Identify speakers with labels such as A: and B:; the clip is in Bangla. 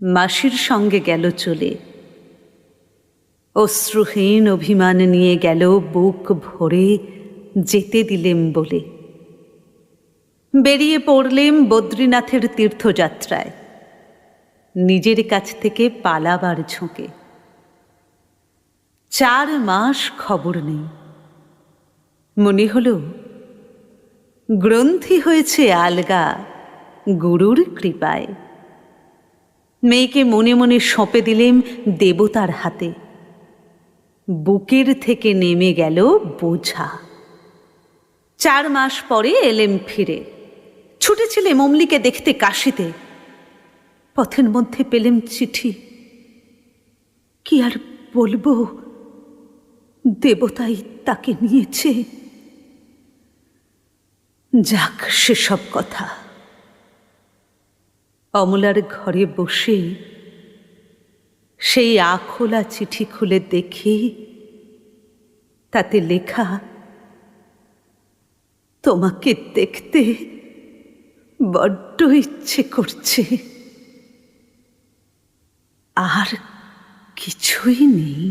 A: মাসির সঙ্গে গেল চলে, অশ্রুহীন অভিমান নিয়ে গেল বুক ভরে যেতে দিলেম বলে। বেরিয়ে পড়লেম বদ্রীনাথের তীর্থযাত্রায়, নিজের কাছ থেকে পালাবার ঝোঁকে। 4 মাস খবর নেই। মনে হল গ্রন্থি হয়েছে আলগা গুরুর কৃপায়। মেয়েকে মনে মনে সঁপে দিলেম দেবতার হাতে। বুকের থেকে নেমে গেল বোঝা। 4 মাস পরে এলেম ফিরে। ছুটেছিলেম অমলিকে দেখতে কাশিতে। পথের মধ্যে পেলেম চিঠি। কি আর বলবো, দেবতাই তাকে নিয়েছে। যাক সেসব কথা। অমলার ঘরে বসে সেই আখোলা চিঠি খুলে দেখি তাতে লেখা, তোমাকে দেখতে বড্ড ইচ্ছে করছে। আর কিছুই নেই।